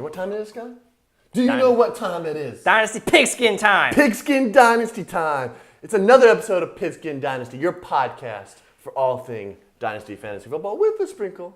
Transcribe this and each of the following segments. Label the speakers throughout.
Speaker 1: know what time it is, Scott? Do you know what time it is?
Speaker 2: Dynasty Pigskin time.
Speaker 1: Pigskin Dynasty time. It's another episode of Pigskin Dynasty, your podcast for all thing Dynasty Fantasy Football with a sprinkle,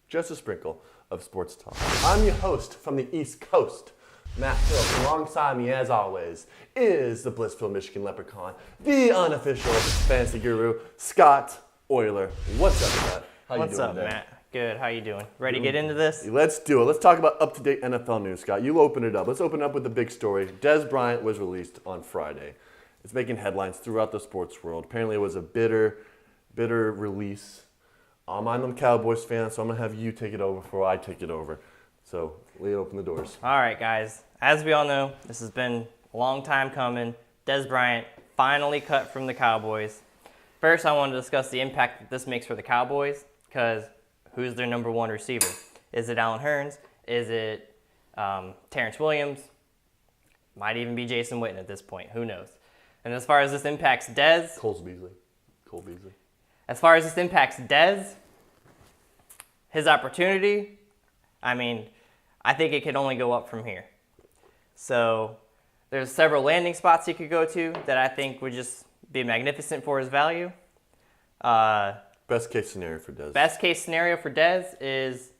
Speaker 1: just a sprinkle, of sports talk. I'm your host from the East Coast, Matt Phillips. Alongside me, as always, is the Blissville, Michigan Leprechaun, the unofficial fantasy guru, Scott Euler. What's up, Scott? How
Speaker 2: What's
Speaker 1: you doing
Speaker 2: up,
Speaker 1: today?
Speaker 2: Matt? Good. How you doing? Ready to get into this?
Speaker 1: Let's do it. Let's talk about up-to-date NFL news, Scott. You open it up. Let's open up with the big story. Dez Bryant was released on Friday. It's making headlines throughout the sports world. Apparently, it was a bitter release. I'm a Cowboys fan, so I'm going to have you take it over before I take it over. So, lay open the doors.
Speaker 2: All right, guys. As we all know, this has been a long time coming. Dez Bryant finally cut from the Cowboys. First, I want to discuss the impact that this makes for the Cowboys, because who's their number one receiver? Is it Allen Hurns? Is it Terrence Williams? Might even be Jason Witten at this point. Who knows? And as far as this impacts Dez...
Speaker 1: Cole Beasley.
Speaker 2: As far as this impacts Dez, his opportunity, I think it could only go up from here. So there's several landing spots he could go to that I think would just be magnificent for his value.
Speaker 1: Best case scenario for Dez.
Speaker 2: Best case scenario for Dez is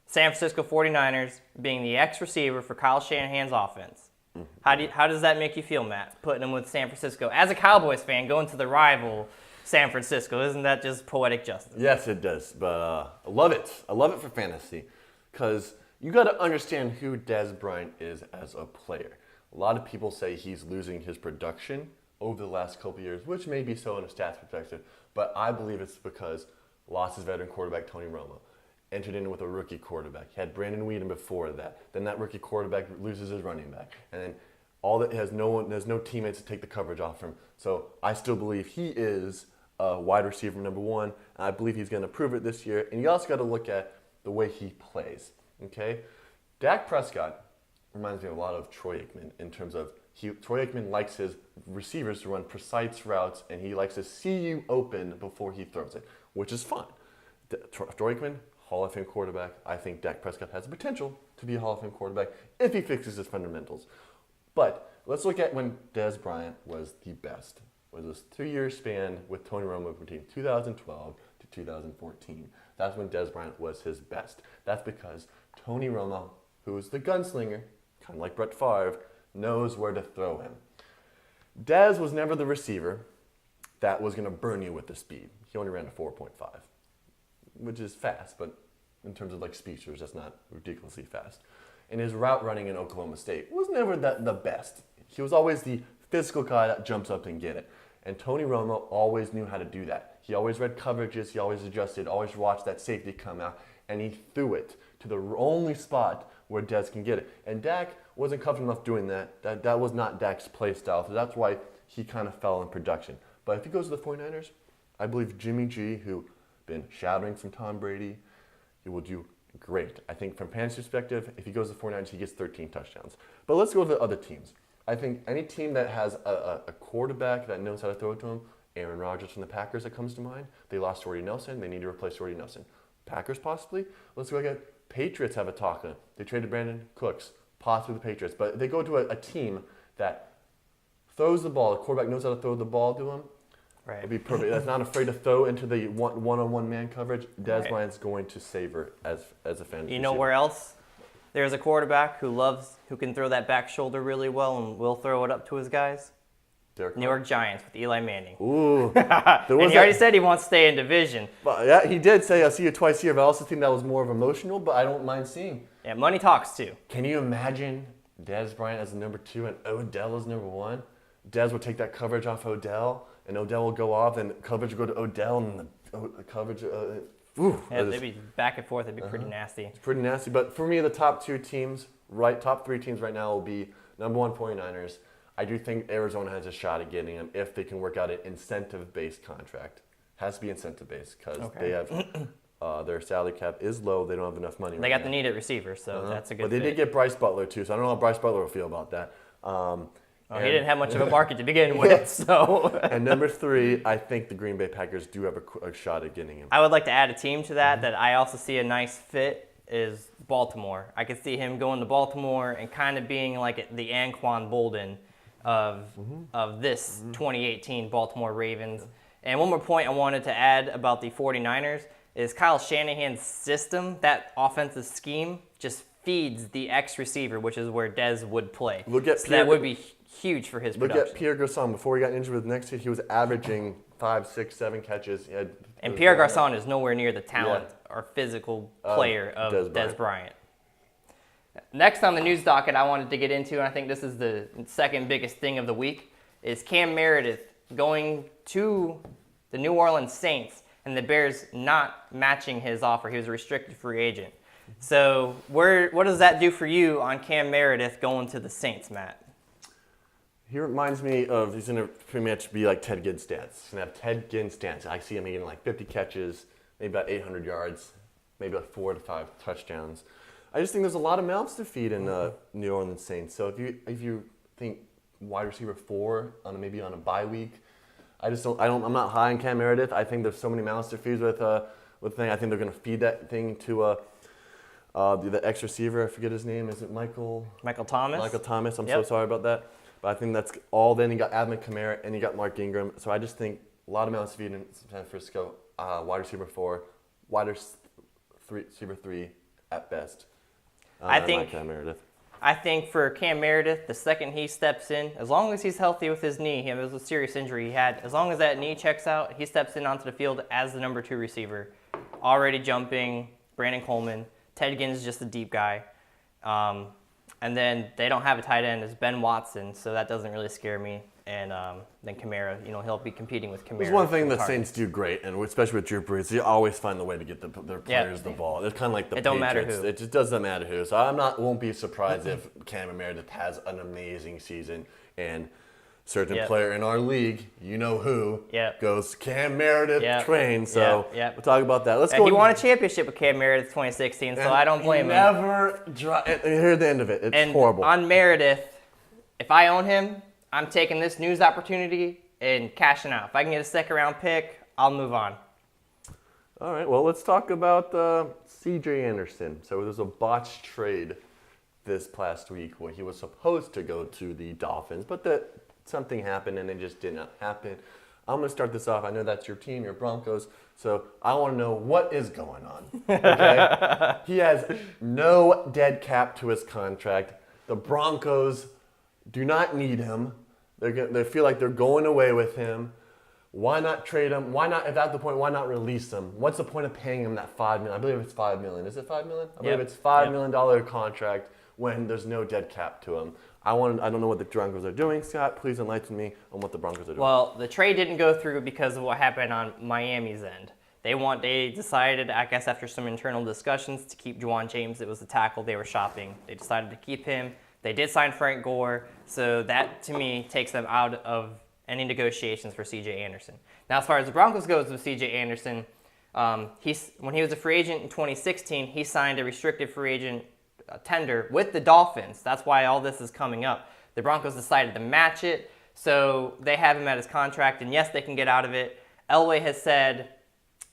Speaker 2: San Francisco 49ers being the X-receiver for Kyle Shanahan's offense. Mm-hmm. How does that make you feel, Matt, putting him with San Francisco? As a Cowboys fan, going to the rival San Francisco, isn't that just poetic justice?
Speaker 1: Yes, it does, but I love it. I love it for fantasy because you got to understand who Dez Bryant is as a player. A lot of people say he's losing his production over the last couple of years, which may be so in a stats perspective, but I believe it's because lost his veteran quarterback, Tony Romo, entered in with a rookie quarterback. He had Brandon Weeden before that. Then that rookie quarterback loses his running back. And then there's no teammates to take the coverage off him. So I still believe he is a wide receiver number one, and I believe he's going to prove it this year. And you also got to look at the way he plays, okay? Dak Prescott reminds me a lot of Troy Aikman in terms of Troy Aikman likes his receivers to run precise routes, and he likes to see you open before he throws it, which is fine. Troy Aikman, Hall of Fame quarterback. I think Dak Prescott has the potential to be a Hall of Fame quarterback if he fixes his fundamentals. But let's look at when Dez Bryant was the best. It was this 2-year span with Tony Romo between 2012 to 2014. That's when Dez Bryant was his best. That's because Tony Romo, who is the gunslinger, kind of like Brett Favre, knows where to throw him. Dez was never the receiver that was going to burn you with the speed. He only ran a 4.5, which is fast, but in terms of like speedsters, that's not ridiculously fast. And his route running in Oklahoma State was never the best. He was always the physical guy that jumps up and get it. And Tony Romo always knew how to do that. He always read coverages, he always adjusted, always watched that safety come out, and he threw it to the only spot where Dez can get it. And Dak wasn't comfortable enough doing that. That was not Dak's play style, so that's why he kind of fell in production. But if he goes to the 49ers, I believe Jimmy G, who been shadowing from Tom Brady, he will do great. I think from fantasy perspective, if he goes to the 49ers, he gets 13 touchdowns. But let's go to the other teams. I think any team that has a quarterback that knows how to throw it to him, Aaron Rodgers from the Packers that comes to mind. They lost Jordy Nelson. They need to replace Jordy Nelson. Packers possibly. Let's look at Patriots have a talk on it. They traded Brandon Cooks, possibly the Patriots. But they go to a team that throws the ball. The quarterback knows how to throw the ball to him.
Speaker 2: Right.
Speaker 1: It'd be perfect. That's not afraid to throw into the one-on-one man coverage. Dez Bryant's going to savor as a fantasy.
Speaker 2: You know where else? There's a quarterback who can throw that back shoulder really well and will throw it up to his guys. New York Giants with Eli Manning.
Speaker 1: Ooh.
Speaker 2: And he already said he wants to stay in division.
Speaker 1: But yeah, he did say, I'll see you twice a year, but I also think that was more of emotional, but I don't mind seeing.
Speaker 2: Yeah, money talks too.
Speaker 1: Can you imagine Dez Bryant as the number 2 and Odell as number 1? Dez would take that coverage off Odell, and Odell will go off, and coverage will go to Odell, and the coverage...
Speaker 2: They'd be back and forth. It'd be pretty nasty.
Speaker 1: It's pretty nasty. But for me, the top 3 teams right now will be number 1, 49ers. I do think Arizona has a shot at getting him if they can work out an incentive-based contract. Has to be incentive-based because they have their salary cap is low. They don't have enough money.
Speaker 2: They got the need at receiver, so that's a good.
Speaker 1: But they did get Bryce Butler too, so I don't know how Bryce Butler will feel about that.
Speaker 2: He didn't have much of a market to begin with, so.
Speaker 1: And number 3, I think the Green Bay Packers do have a shot at getting him.
Speaker 2: I would like to add a team to that I also see a nice fit is Baltimore. I could see him going to Baltimore and kind of being like the Anquan Bolden of this 2018 Baltimore Ravens. And one more point I wanted to add about the 49ers is Kyle Shanahan's system, that offensive scheme, just feeds the X receiver, which is where Dez would play. That would be huge for his production.
Speaker 1: Look at Pierre Garçon. Before he got injured with next year, he was averaging 5, 6, 7 catches.
Speaker 2: And Pierre Garçon is nowhere near the talent or physical player of Dez Bryant. Next on the news docket I wanted to get into, and I think this is the second biggest thing of the week, is Cam Meredith going to the New Orleans Saints and the Bears not matching his offer. He was a restricted free agent. So what does that do for you on Cam Meredith going to the Saints, Matt?
Speaker 1: He reminds me of, he's going to pretty much be like Ted Ginn's stats. He's going to have Ted Ginn's stats. I see him getting like 50 catches, maybe about 800 yards, maybe like 4 to 5 touchdowns. I just think there's a lot of mouths to feed in New Orleans Saints. So if you think wide receiver 4 maybe on a bye week, I'm not high on Cam Meredith. I think there's so many mouths to feed with thing. I think they're going to feed that thing to the ex receiver. I forget his name. Is it Michael
Speaker 2: Thomas?
Speaker 1: Michael Thomas. I'm so sorry about that. But I think that's all. Then you got Alvin Kamara and you got Mark Ingram. So I just think a lot of mouths to feed in San Francisco. Wide receiver 4, wide receiver 3 at best. I think Cam Meredith.
Speaker 2: I think for Cam Meredith, the second he steps in, as long as he's healthy with his knee, it was a serious injury he had, as long as that knee checks out, he steps in onto the field as the number 2 receiver, already jumping, Brandon Coleman. Ted Ginn's just a deep guy. And then they don't have a tight end. It's Ben Watson, so that doesn't really scare me. And then Kamara, he'll be competing with Kamara.
Speaker 1: There's one thing the Saints do great, and especially with Drew Brees, you always find the way to get their players the ball. It's kind of like the Patriots.
Speaker 2: Don't matter who.
Speaker 1: It just doesn't matter who. So won't be surprised if Cam Meredith has an amazing season and certain player in our league, who, goes Cam Meredith train. So we'll talk about that. Let's go.
Speaker 2: He won a championship with Cam Meredith 2016, so I don't blame him.
Speaker 1: Here's the end of it. It's horrible.
Speaker 2: On Meredith, if I own him, I'm taking this news opportunity and cashing out. If I can get a second-round pick, I'll move on.
Speaker 1: All right, well, let's talk about C.J. Anderson. So there's a botched trade this past week where he was supposed to go to the Dolphins, but something happened and it just did not happen. I'm going to start this off. I know that's your team, your Broncos, so I want to know what is going on. Okay? He has no dead cap to his contract. The Broncos do not need him. They feel like they're going away with him. Why not trade him? Why not, if that's the point, why not release him? What's the point of paying him that $5 million? I believe it's $5 million. Is it $5 million? I believe it's $5 million contract when there's no dead cap to him. I don't know what the Broncos are doing, Scott. Please enlighten me on what the Broncos are doing.
Speaker 2: Well, the trade didn't go through because of what happened on Miami's end. They decided, I guess after some internal discussions, to keep Juwan James. It was the tackle they were shopping. They decided to keep him. They did sign Frank Gore, so that, to me, takes them out of any negotiations for C.J. Anderson. Now, as far as the Broncos goes with C.J. Anderson, when he was a free agent in 2016, he signed a restricted free agent tender with the Dolphins. That's why all this is coming up. The Broncos decided to match it, so they have him at his contract, and yes, they can get out of it. Elway has said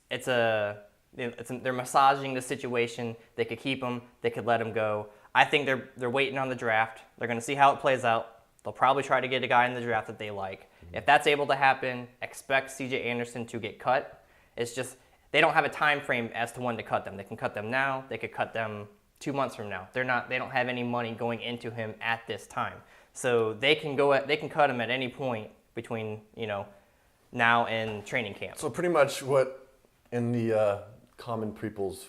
Speaker 2: they're massaging the situation. They could keep him. They could let him go. I think they're waiting on the draft. They're going to see how it plays out. They'll probably try to get a guy in the draft that they like. If that's able to happen, expect C.J. Anderson to get cut. It's just they don't have a time frame as to when to cut them. They can cut them now. They could cut them 2 months from now. They don't have any money going into him at this time. So they can cut him at any point between now and training camp.
Speaker 1: So pretty much what in the common people's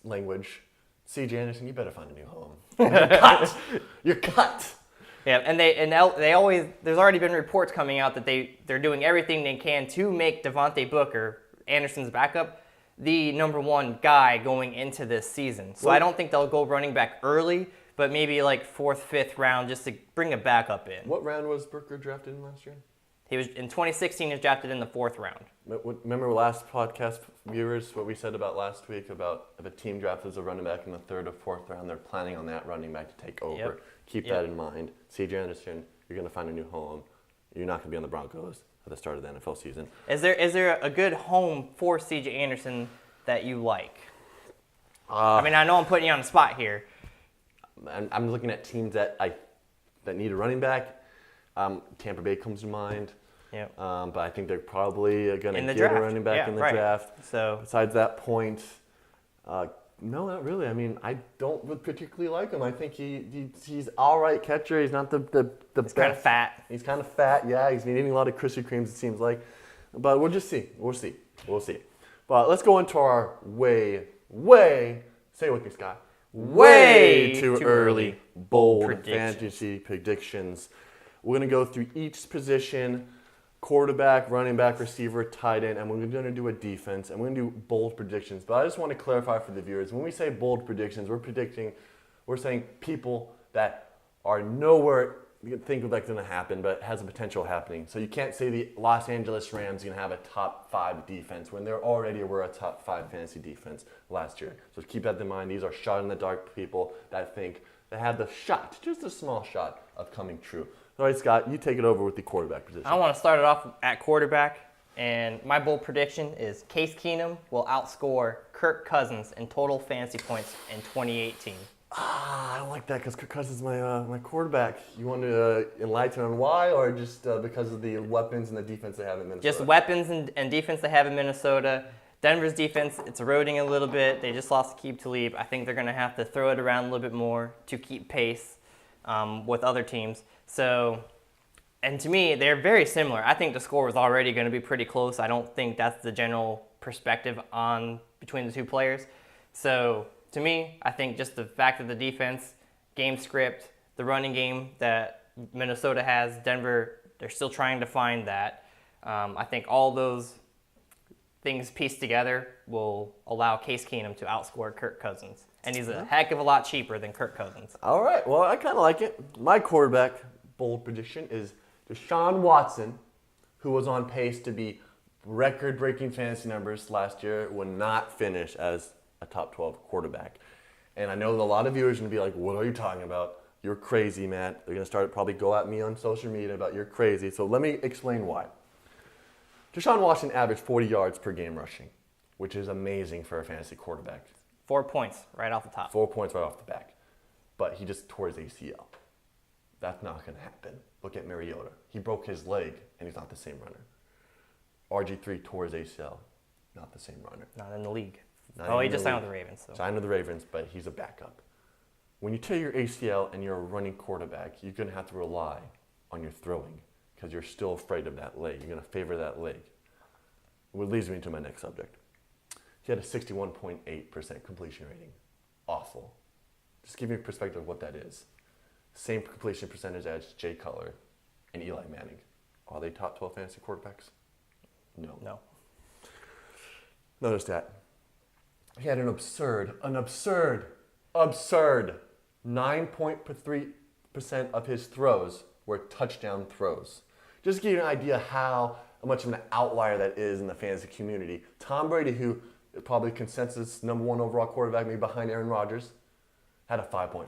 Speaker 1: language, C.J. Anderson, you better find a new home. You're cut. You're cut.
Speaker 2: Yeah, and they always, there's already been reports coming out that they're doing everything they can to make Devontae Booker, Anderson's backup, the number 1 guy going into this season. So I don't think they'll go running back early, but maybe like 4th, 5th round just to bring a backup in.
Speaker 1: What round was Booker drafted in last year?
Speaker 2: He was in 2016. He was drafted in the 4th round.
Speaker 1: Remember last podcast viewers what we said about last week about if a team drafts as a running back in the 3rd or 4th round, they're planning on that running back to take over.
Speaker 2: Yep.
Speaker 1: Keep that in mind. C.J. Anderson, you're going to find a new home. You're not going to be on the Broncos at the start of the NFL season.
Speaker 2: Is there a good home for C.J. Anderson that you like? I mean, I know I'm putting you on the spot here.
Speaker 1: I'm looking at teams that need a running back. Tampa Bay comes to mind.
Speaker 2: Yep.
Speaker 1: But I think they're probably going to get
Speaker 2: draft.
Speaker 1: a running back in the draft.
Speaker 2: So
Speaker 1: besides that point, no, not really. I mean, I don't particularly like him. I think he's all right catcher. He's not the best.
Speaker 2: kind of fat.
Speaker 1: He's kind of fat. Yeah, he's been eating a lot of Krispy Kremes, it seems like. But we'll just see. We'll see. But let's go into our way, say it with me, Scott. Way too early, bold fantasy predictions. We're going to go through each position, quarterback, running back, receiver, tight end, and we're going to do a defense, and we're going to do bold predictions. But I just want to clarify for the viewers, when we say bold predictions, we're saying people that are nowhere you think like going to happen, but has a potential happening. So you can't say the Los Angeles Rams are going to have a top 5 defense when they already were a top 5 fantasy defense last year. So keep that in mind. These are shot in the dark people that think they have the shot, just a small shot, of coming true. All right, Scott, you take it over with the quarterback position.
Speaker 2: I want to start it off at quarterback, and my bold prediction is Case Keenum will outscore Kirk Cousins in total fantasy points in 2018.
Speaker 1: I don't like that because Kirk Cousins is my quarterback. You want to enlighten on why, or just because of the weapons and the defense they have in Minnesota?
Speaker 2: Just weapons and defense they have in Minnesota. Denver's defense, it's eroding a little bit. They just lost Aqib Talib. I think they're going to have to throw it around a little bit more to keep pace with other teams. So, and to me, they're very similar. I think the score was already going to be pretty close. I don't think that's the general perspective between the two players. So, to me, I think just the fact that the defense, game script, the running game that Minnesota has, Denver, they're still trying to find that. I think all those things pieced together will allow Case Keenum to outscore Kirk Cousins. And he's a heck of a lot cheaper than Kirk Cousins.
Speaker 1: All right. Well, I kind of like it. My quarterback bold prediction is Deshaun Watson, who was on pace to be record-breaking fantasy numbers last year, would not finish as a top 12 quarterback. And I know that a lot of viewers are going to be like, what are you talking about? You're crazy, Matt. They're going to probably go at me on social media about you're crazy. So let me explain why. Deshaun Watson averaged 40 yards per game rushing, which is amazing for a fantasy quarterback.
Speaker 2: 4 points right off the top.
Speaker 1: 4 points right off the back. But he just tore his ACL. That's not going to happen. Look at Mariota. He broke his leg, and he's not the same runner. RG3 tore his ACL. Not the same runner.
Speaker 2: Not in the league.
Speaker 1: He
Speaker 2: just signed with the Ravens. So.
Speaker 1: Signed with the Ravens, but he's a backup. When you tear your ACL and you're a running quarterback, you're going to have to rely on your throwing because you're still afraid of that leg. You're going to favor that leg. Which leads me to my next subject. He had a 61.8% completion rating. Awful. Just give me a perspective of what that is. Same completion percentage as Jay Cutler and Eli Manning. Are they top 12 fantasy quarterbacks? No. Notice that. He had an absurd 9.3% of his throws were touchdown throws. Just to give you an idea how much of an outlier that is in the fantasy community. Tom Brady, who is probably consensus number 1 overall quarterback, maybe behind Aaron Rodgers, had a 5.5%.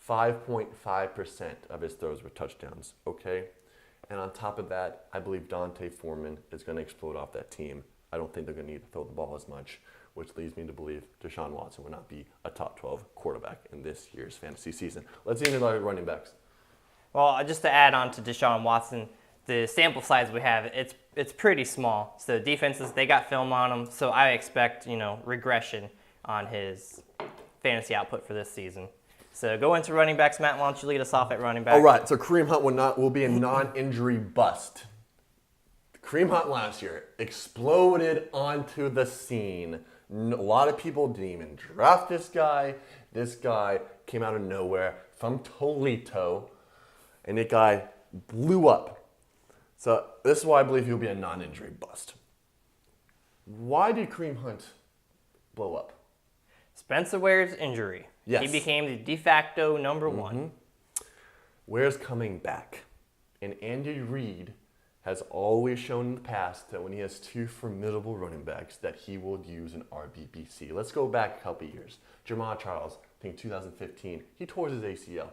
Speaker 1: 5.5% of his throws were touchdowns, okay? And on top of that, I believe Dante Foreman is going to explode off that team. I don't think they're going to need to throw the ball as much, which leads me to believe Deshaun Watson will not be a top 12 quarterback in this year's fantasy season. Let's see into the running backs.
Speaker 2: Well, just to add on to Deshaun Watson, the sample size we have, it's pretty small. So defenses, they got film on him, so I expect, regression on his fantasy output for this season. So go into running backs. Matt, why don't you lead us off at running back?
Speaker 1: All right, so Kareem Hunt will be a non-injury bust. Kareem Hunt last year exploded onto the scene. A lot of people didn't even draft this guy. This guy came out of nowhere from Toledo, and that guy blew up. So this is why I believe he'll be a non-injury bust. Why did Kareem Hunt blow up?
Speaker 2: Spencer Ware's injury.
Speaker 1: Yes.
Speaker 2: He became the de facto number 1.
Speaker 1: Ware's coming back. And Andy Reid has always shown in the past that when he has 2 formidable running backs that he will use an RBBC. Let's go back a couple years. Jamal Charles, I think 2015, he tore his ACL,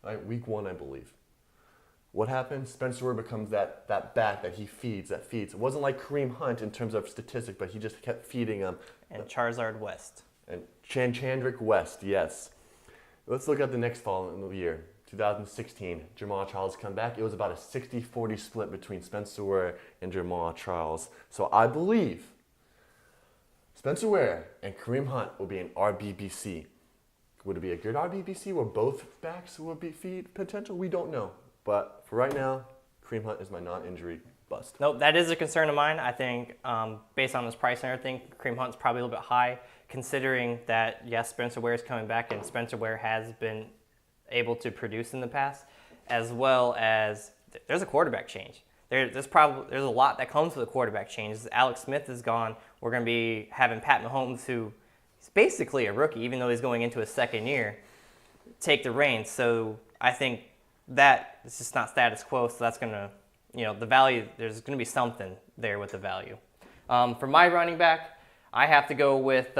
Speaker 1: right? Week 1, I believe. What happened? Spencer Ware becomes that back that he feeds, It wasn't like Kareem Hunt in terms of statistics, but he just kept feeding him.
Speaker 2: And Charizard West.
Speaker 1: And Chandrick West, yes. Let's look at the next following year, 2016. Jamal Charles come back. It was about a 60-40 split between Spencer Ware and Jamal Charles. So I believe Spencer Ware and Kareem Hunt will be an RBBC. Would it be a good RBBC where both backs would be feed potential? We don't know. But for right now, Kareem Hunt is my non-injury bust.
Speaker 2: Nope, that is a concern of mine. I think based on his price and everything, Kareem Hunt's probably a little bit high, considering that, yes, Spencer Ware is coming back, and Spencer Ware has been able to produce in the past, as well as there's a quarterback change. There's a lot that comes with a quarterback change. Alex Smith is gone. We're going to be having Pat Mahomes, who is basically a rookie, even though he's going into his second year, take the reins. So I think that it's just not status quo, so that's going to, the value, there's going to be something there with the value. For my running back, I have to go with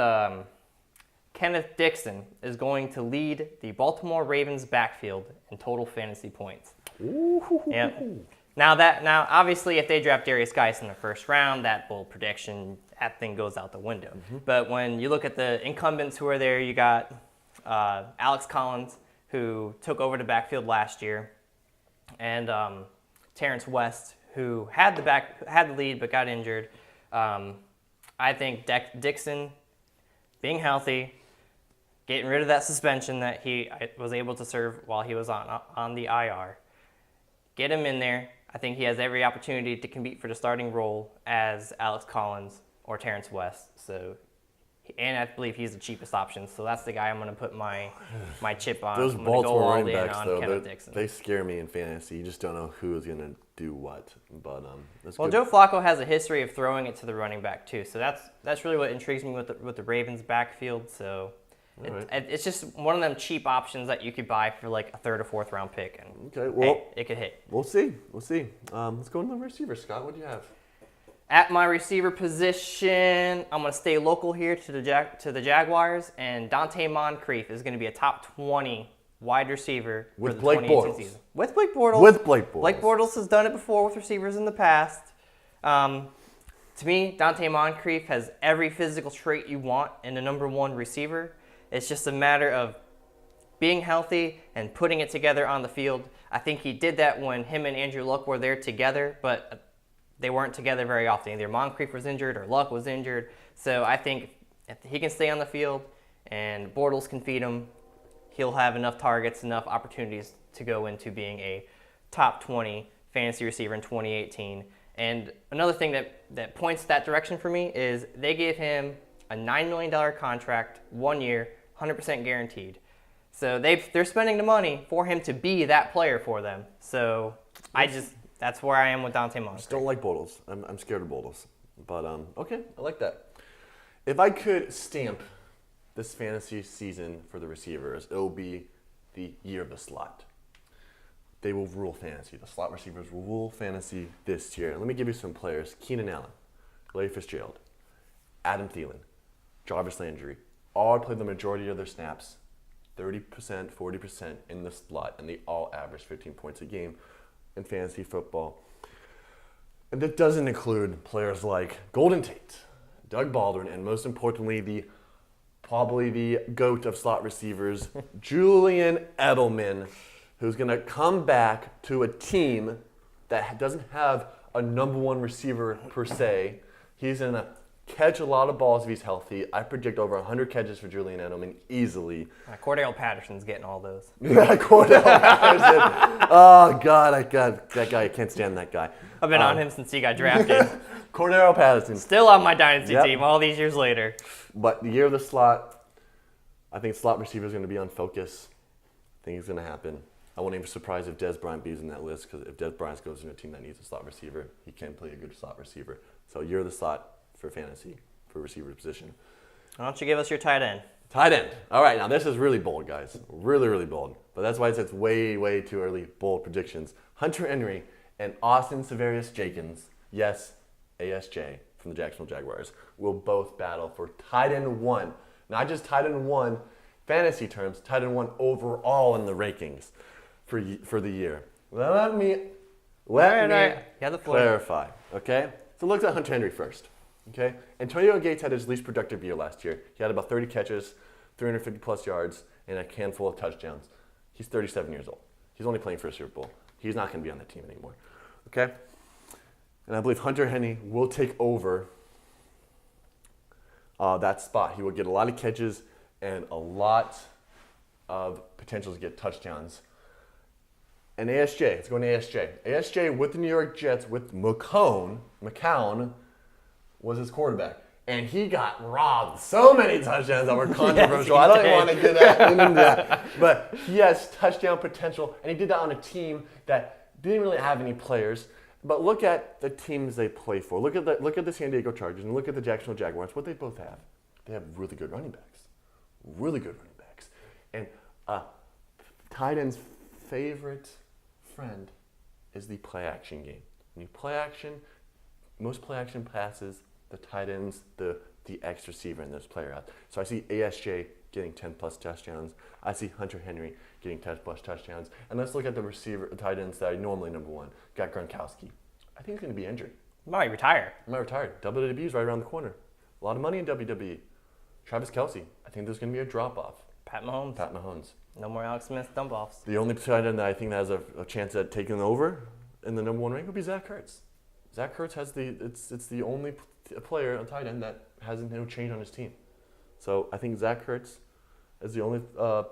Speaker 2: Kenneth Dixon is going to lead the Baltimore Ravens backfield in total fantasy points.
Speaker 1: Ooh.
Speaker 2: Yep. Now, obviously, if they draft Darius Geis in the first round, that bold prediction, that thing goes out the window. Mm-hmm. But when you look at the incumbents who are there, you got Alex Collins, who took over the backfield last year, and Terrence West, who had the lead but got injured. I think Dixon, being healthy, getting rid of that suspension that he was able to serve while he was on the IR, get him in there. I think he has every opportunity to compete for the starting role as Alex Collins or Terrence West. And I believe he's the cheapest option, so that's the guy I'm going to put my chip on.
Speaker 1: Those
Speaker 2: I'm
Speaker 1: Baltimore running backs,
Speaker 2: though,
Speaker 1: they scare me in fantasy. You just don't know who is going to do what. But that's
Speaker 2: well,
Speaker 1: good.
Speaker 2: Joe Flacco has a history of throwing it to the running back too, so that's really what intrigues me with the Ravens backfield. So it's just one of them cheap options that you could buy for like a third or fourth round pick, and it could hit.
Speaker 1: We'll see. Let's go into the receiver, Scott. What do you have?
Speaker 2: At my receiver position, I'm going to stay local here to the Jaguars, and Dante Moncrief is going to be a top 20 wide receiver for the 2018 season. With Blake Bortles. Blake Bortles has done it before with receivers in the past. To me, Dante Moncrief has every physical trait you want in a number one receiver. It's just a matter of being healthy and putting it together on the field. I think he did that when him and Andrew Luck were there together, but they weren't together very often. Either Moncrief was injured or Luck was injured. So I think if he can stay on the field and Bortles can feed him, he'll have enough targets, enough opportunities to go into being a top 20 fantasy receiver in 2018. And another thing that points that direction for me is they gave him a $9 million contract, 1 year, 100% guaranteed. So they're spending the money for him to be that player for them. So that's where I am with Dante Moncrief.
Speaker 1: Just don't like Bortles. I'm scared of Bortles. But, okay, I like that. If I could stamp this fantasy season for the receivers, it will be the year of the slot. They will rule fantasy. The slot receivers will rule fantasy this year. Let me give you some players. Keenan Allen, Larry Fitzgerald, Adam Thielen, Jarvis Landry. All played the majority of their snaps, 30%, 40% in the slot, and they all average 15 points a game in fantasy football. And that doesn't include players like Golden Tate, Doug Baldwin, and most importantly, probably the GOAT of slot receivers, Julian Edelman, who's going to come back to a team that doesn't have a number one receiver per se. He's going to catch a lot of balls if he's healthy. I predict over 100 catches for Julian Edelman easily.
Speaker 2: Cordell Patterson's getting all those.
Speaker 1: Cordell Patterson. Oh, God, that guy. I can't stand that guy.
Speaker 2: I've been on him since he got drafted.
Speaker 1: Cordell Patterson.
Speaker 2: Still on my dynasty team all these years later.
Speaker 1: But the year of the slot, I think slot receiver is going to be on focus. I think it's going to happen. I wouldn't be surprised if Dez Bryant is in that list, because if Dez Bryant goes into a team that needs a slot receiver, he can play a good slot receiver. So year of the slot for fantasy, for receiver position.
Speaker 2: Why don't you give us your tight end?
Speaker 1: Tight end. All right, now this is really bold, guys. Really, really bold. But that's why it's way, way too early bold predictions. Hunter Henry and Austin Severius-Jenkins, yes, ASJ from the Jacksonville Jaguars, will both battle for tight end one. Not just tight end one fantasy terms, tight end one overall in the rankings for the year. Let me
Speaker 2: All right. Yeah, the floor.
Speaker 1: clarify, okay? So look at Hunter Henry first, okay? Antonio Gates had his least productive year last year. He had about 30 catches, 350 plus yards, and a handful of touchdowns. He's 37 years old. He's only playing for a Super Bowl. He's not going to be on the team anymore, okay? And I believe Hunter Henry will take over that spot. He will get a lot of catches and a lot of potential to get touchdowns. And ASJ, let's go to ASJ. ASJ with the New York Jets, with McCown was his quarterback. And he got robbed so many touchdowns that were controversial.
Speaker 2: Yes,
Speaker 1: I don't even want to get into that. But he has touchdown potential, and he did that on a team that didn't really have any players. But look at the teams they play for. Look at the San Diego Chargers and look at the Jacksonville Jaguars. What they both have, they have really good running backs. Really good running backs. And tight end's favorite friend is the play action game. When you play action, most play action passes, the tight ends, the X receiver, and there's player out. So I see ASJ getting 10 plus touchdowns. I see Hunter Henry getting 10 plus touchdowns. And let's look at the tight ends that are normally number one. Got Gronkowski. I think he's going to be injured.
Speaker 2: Might retire.
Speaker 1: Might retire. WWE is right around the corner. A lot of money in WWE. Travis Kelce. I think there's going to be a drop off.
Speaker 2: Pat Mahomes. No more Alex Smith dump offs.
Speaker 1: The only tight end that I think that has a chance at taking over in the number one rank would be Zach Ertz. Zach Ertz has it's the only player on tight end that has no change on his team. So I think Zach Ertz is the only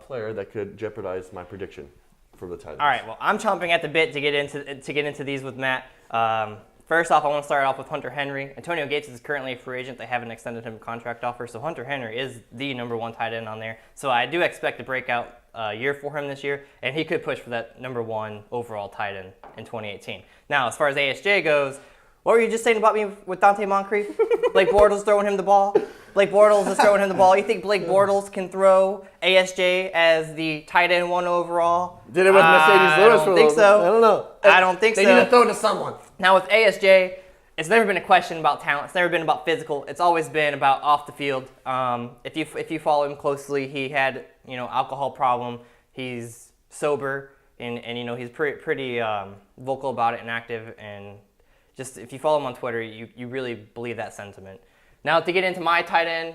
Speaker 1: player that could jeopardize my prediction for the tight end.
Speaker 2: All right, well, I'm chomping at the bit to get into these with Matt. First off, I want to start off with Hunter Henry. Antonio Gates is currently a free agent. They haven't extended him a contract offer, so Hunter Henry is the number one tight end on there. So I do expect a breakout year for him this year, and he could push for that number one overall tight end in 2018. Now, as far as ASJ goes, what were you just saying about me with Dante Moncrief? Blake Bortles throwing him the ball? Blake Bortles is throwing him the ball. You think Blake Bortles can throw ASJ as the tight end one overall?
Speaker 1: Did it with Mercedes Lewis?
Speaker 2: I don't think so.
Speaker 1: I don't know.
Speaker 2: I don't think so.
Speaker 1: They need to throw it to someone.
Speaker 2: Now with ASJ, it's never been a question about talent. It's never been about physical. It's always been about off the field. If you follow him closely, he had alcohol problem. He's sober and he's pretty vocal about it and active. And just if you follow him on Twitter, you really believe that sentiment. Now to get into my tight end,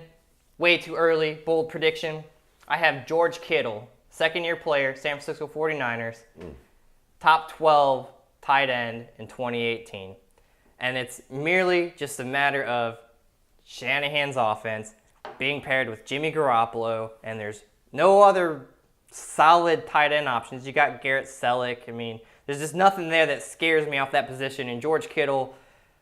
Speaker 2: way too early, bold prediction. I have George Kittle, second-year player, San Francisco 49ers, top 12 tight end in 2018. And it's merely just a matter of Shanahan's offense being paired with Jimmy Garoppolo, and there's no other solid tight end options. You got Garrett Selleck. I mean, there's just nothing there that scares me off that position. And George Kittle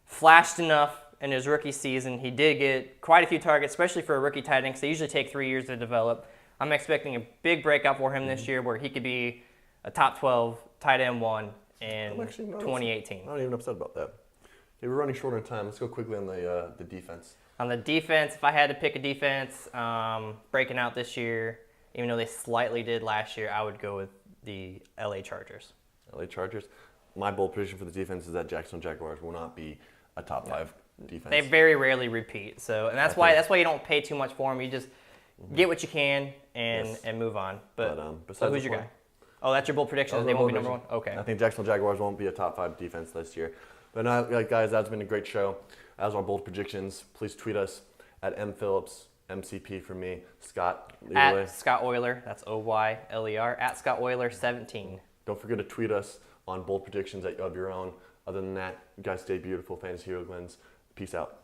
Speaker 2: flashed enough in his rookie season. He did get quite a few targets, especially for a rookie tight end, because they usually take 3 years to develop. I'm expecting a big breakout for him this year where he could be a top 12 tight end one in 2018.
Speaker 1: I'm not even upset about that. Okay, we're running short on time. Let's go quickly on the defense.
Speaker 2: On the defense, if I had to pick a defense breaking out this year, even though they slightly did last year, I would go with the LA Chargers.
Speaker 1: LA Chargers. My bold prediction for the defense is that Jacksonville Jaguars will not be a top 5 defense.
Speaker 2: They very rarely repeat. So, and that's why you don't pay too much for them. You just get what you can and move on. But so who's your guy? Oh, that's your bold prediction that they won't be number one? Okay.
Speaker 1: I think Jacksonville Jaguars won't be a top 5 defense this year. But guys, that's been a great show. As our bold predictions, please tweet us at mphillips, MCP for me, Scott.
Speaker 2: At Scott Euler, that's Oyler, at Scott Euler 17.
Speaker 1: Don't forget to tweet us on bold predictions of your own. Other than that, you guys stay beautiful, Fantasy Hero Glens. Peace out.